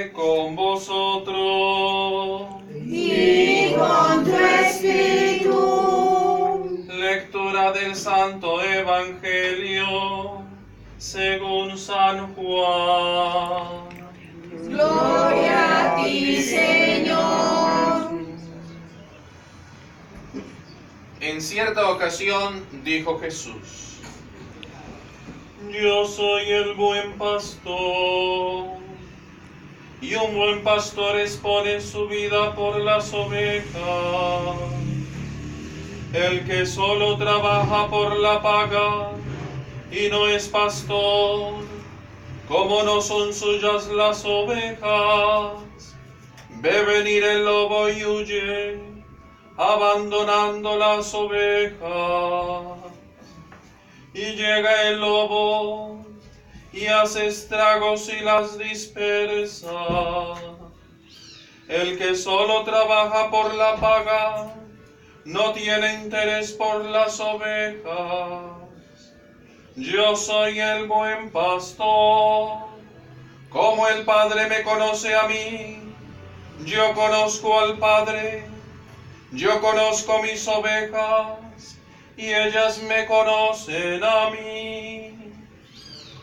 esté con vosotros. Y con tu espíritu. Lectura del Santo Evangelio según San Juan. Gloria a ti, Señor. En cierta ocasión dijo Jesús: Yo soy el buen pastor, y un buen pastor expone su vida por las ovejas. El que solo trabaja por la paga y no es pastor, como no son suyas las ovejas, ve venir el lobo y huye, abandonando las ovejas. Y llega el lobo y hace estragos y las dispersa. El que solo trabaja por la paga no tiene interés por las ovejas. Yo soy el buen pastor. Como el Padre me conoce a mí, yo conozco al Padre. Yo conozco mis ovejas y ellas me conocen a mí.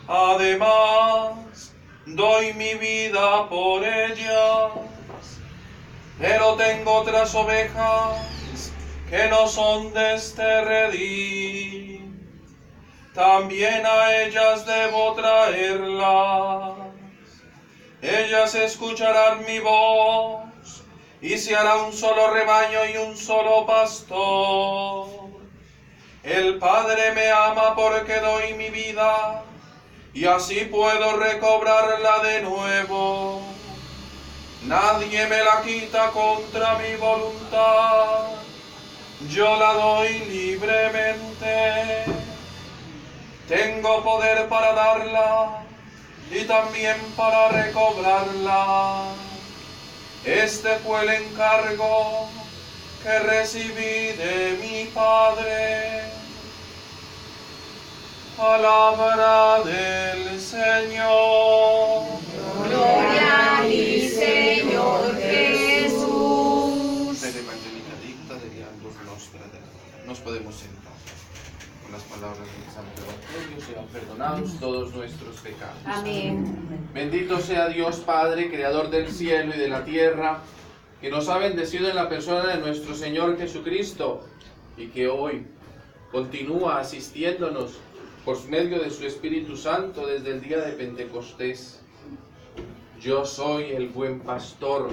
Además, doy mi vida por ellas. Pero tengo otras ovejas que no son de este redil. También a ellas debo traerlas. Ellas escucharán mi voz, y se hará un solo rebaño y un solo pastor. El Padre me ama porque doy mi vida, y así puedo recobrarla de nuevo. Nadie me la quita contra mi voluntad. Yo la doy libremente. Tengo poder para darla y también para recobrarla. Este fue el encargo que recibí de mi Padre. Palabra del Señor. Gloria a ti, Señor Jesús. Per Evangelina dicta deriandus nostra Dei. Nos podemos sentar. Con las palabras del Santo Evangelio sean perdonados todos nuestros pecados. Amén. Bendito sea Dios Padre, Creador del cielo y de la tierra, que nos ha bendecido en la persona de nuestro Señor Jesucristo y que hoy continúa asistiéndonos por medio de su Espíritu Santo desde el día de Pentecostés. Yo soy el buen pastor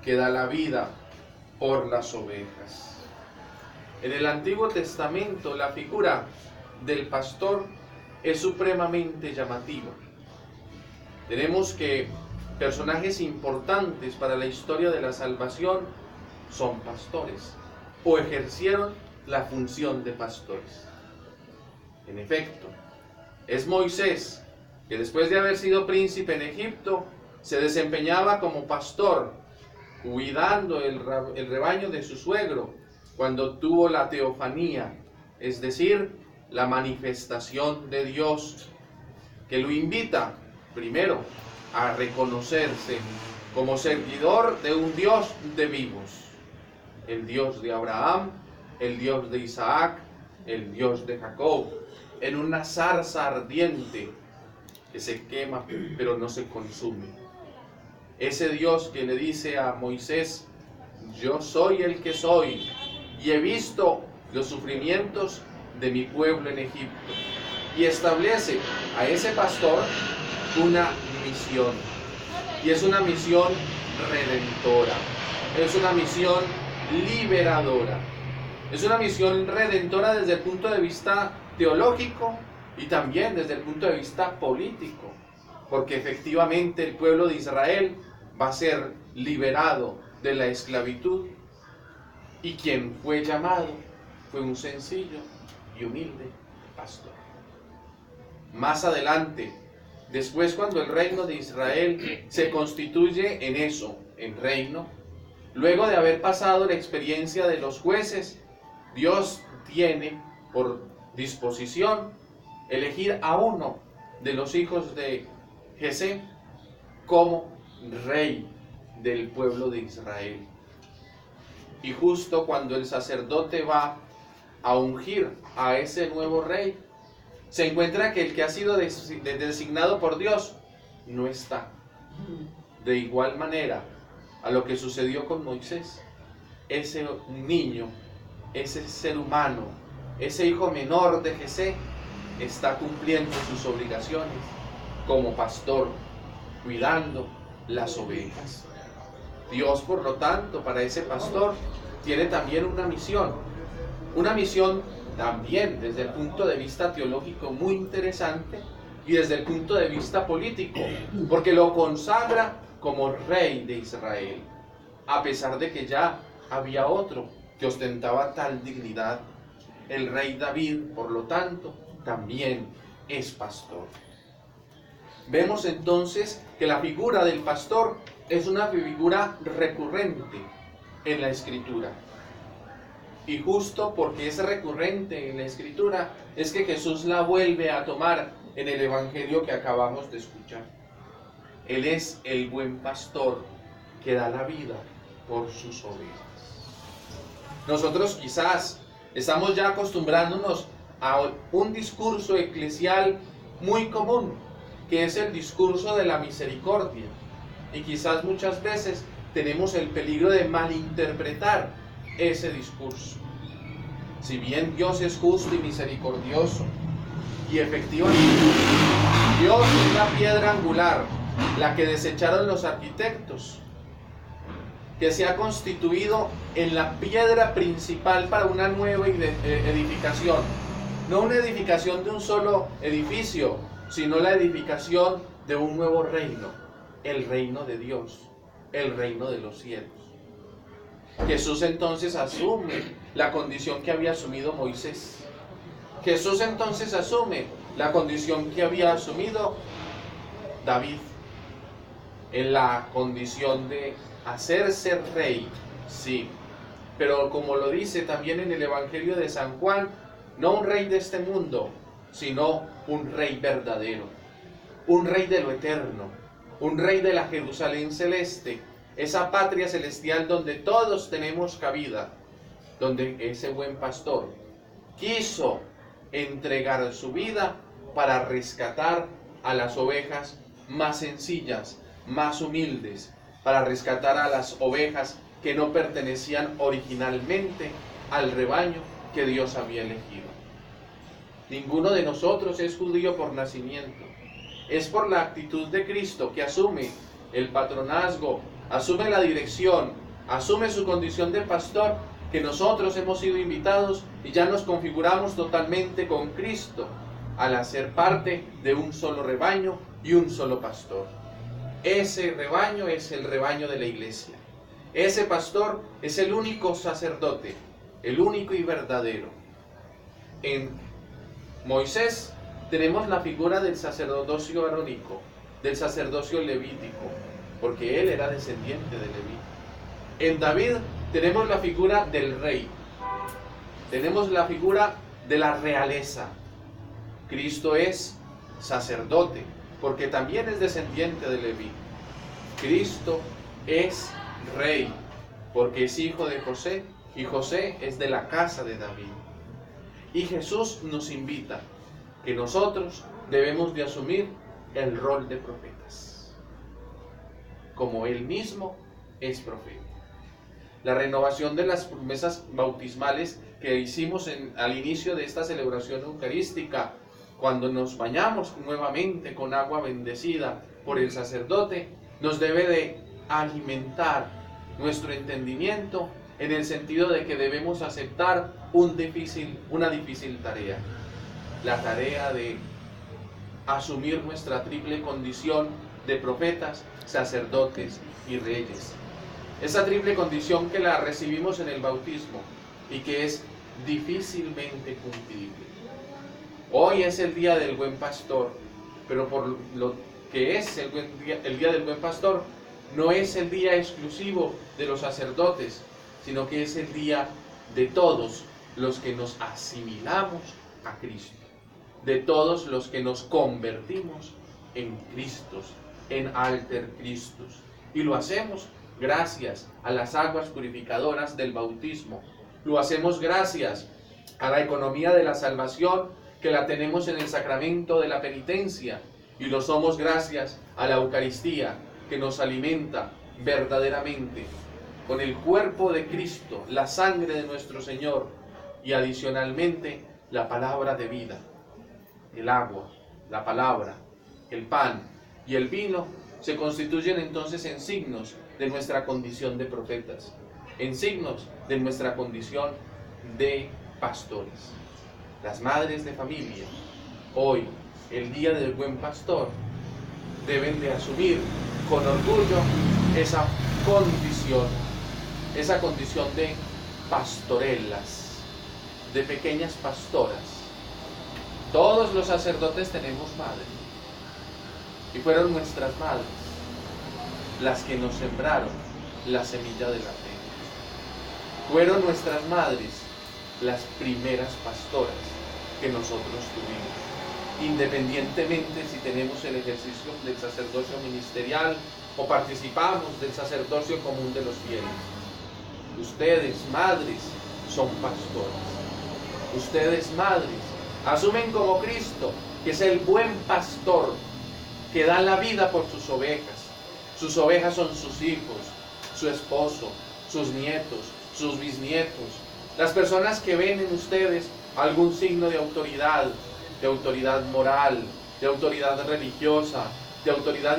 que da la vida por las ovejas. En el Antiguo Testamento la figura del pastor es supremamente llamativa. Tenemos que personajes importantes para la historia de la salvación son pastores o ejercieron la función de pastores. En efecto, es Moisés que después de haber sido príncipe en Egipto se desempeñaba como pastor, cuidando el rebaño de su suegro cuando tuvo la teofanía, es decir, la manifestación de Dios, que lo invita primero a reconocerse como servidor de un Dios de vivos, el Dios de Abraham, el Dios de Isaac, el Dios de Jacob, en una zarza ardiente que se quema pero no se consume. Ese Dios que le dice a Moisés: yo soy el que soy y he visto los sufrimientos de mi pueblo en Egipto, y establece a ese pastor una misión, y es una misión redentora, es una misión liberadora, es una misión redentora desde el punto de vista teológico y también desde el punto de vista político, porque efectivamente el pueblo de Israel va a ser liberado de la esclavitud, y quien fue llamado fue un sencillo y humilde pastor. Más adelante, después cuando el reino de Israel se constituye en eso, en reino, luego de haber pasado la experiencia de los jueces, Dios tiene por disposición elegir a uno de los hijos de Jesé como rey del pueblo de Israel. Y justo cuando el sacerdote va a ungir a ese nuevo rey, se encuentra que el que ha sido designado por Dios no está. De igual manera a lo que sucedió con Moisés, ese niño, ese ser humano, ese hijo menor de Jesé, está cumpliendo sus obligaciones como pastor, cuidando las ovejas. Dios, por lo tanto, para ese pastor tiene también una misión también desde el punto de vista teológico muy interesante y desde el punto de vista político, porque lo consagra como rey de Israel, a pesar de que ya había otro que ostentaba tal dignidad. El rey David, por lo tanto, también es pastor. Vemos entonces que la figura del pastor es una figura recurrente en la Escritura. Y justo porque es recurrente en la Escritura, es que Jesús la vuelve a tomar en el Evangelio que acabamos de escuchar. Él es el buen pastor que da la vida por sus ovejas. Nosotros quizás estamos ya acostumbrándonos a un discurso eclesial muy común, que es el discurso de la misericordia. Y quizás muchas veces tenemos el peligro de malinterpretar ese discurso. Si bien Dios es justo y misericordioso, y efectivamente Dios es la piedra angular, la que desecharon los arquitectos, que se ha constituido en la piedra principal para una nueva edificación. No una edificación de un solo edificio, sino la edificación de un nuevo reino, el reino de Dios, el reino de los cielos. Jesús entonces asume la condición que había asumido Moisés. Jesús entonces asume la condición que había asumido David, en la condición de hacerse rey, sí, pero como lo dice también en el Evangelio de San Juan, no un rey de este mundo, sino un rey verdadero, un rey de lo eterno, un rey de la Jerusalén celeste, esa patria celestial donde todos tenemos cabida, donde ese buen pastor quiso entregar su vida para rescatar a las ovejas más sencillas, más humildes, para rescatar a las ovejas que no pertenecían originalmente al rebaño que Dios había elegido. Ninguno de nosotros es judío por nacimiento. Es por la actitud de Cristo que asume el patronazgo, asume la dirección, asume su condición de pastor, que nosotros hemos sido invitados y ya nos configuramos totalmente con Cristo al hacer parte de un solo rebaño y un solo pastor. Ese rebaño es el rebaño de la iglesia. Ese pastor es el único sacerdote, el único y verdadero. En Moisés tenemos la figura del sacerdocio arónico, del sacerdocio levítico, porque él era descendiente de Leví. En David tenemos la figura del rey, tenemos la figura de la realeza. Cristo es sacerdote, porque también es descendiente de Leví. Cristo es rey, porque es hijo de José, y José es de la casa de David. Y Jesús nos invita que nosotros debemos de asumir el rol de profetas, como Él mismo es profeta. La renovación de las promesas bautismales que hicimos al inicio de esta celebración eucarística, cuando nos bañamos nuevamente con agua bendecida por el sacerdote, nos debe de alimentar nuestro entendimiento en el sentido de que debemos aceptar una difícil tarea, la tarea de asumir nuestra triple condición de profetas, sacerdotes y reyes. Esa triple condición que la recibimos en el bautismo y que es difícilmente cumplible. Hoy es el día del buen pastor, pero por lo que es el día del buen pastor, no es el día exclusivo de los sacerdotes, sino que es el día de todos los que nos asimilamos a Cristo, de todos los que nos convertimos en Cristos, en alter Christus, Y lo hacemos gracias a las aguas purificadoras del bautismo. Lo hacemos gracias a la economía de la salvación que la tenemos en el sacramento de la penitencia. Y lo somos gracias a la Eucaristía que nos alimenta verdaderamente con el cuerpo de Cristo, la sangre de nuestro Señor y adicionalmente la palabra de vida, el agua, la palabra, el pan y el vino se constituyen entonces en signos de nuestra condición de profetas, en signos de nuestra condición de pastores. Las madres de familia, hoy, el Día del Buen Pastor, deben de asumir con orgullo esa condición de pastorelas, de pequeñas pastoras. Todos los sacerdotes tenemos madres, y fueron nuestras madres las que nos sembraron la semilla de la fe. Fueron nuestras madres las primeras pastoras que nosotros tuvimos, independientemente si tenemos el ejercicio del sacerdocio ministerial o participamos del sacerdocio común de los fieles. Ustedes, madres, son pastoras. Ustedes, madres, asumen como Cristo, que es el buen pastor, que da la vida por sus ovejas. Sus ovejas son sus hijos, su esposo, sus nietos, sus bisnietos. Las personas que ven en ustedes algún signo de autoridad moral, de autoridad religiosa, de autoridad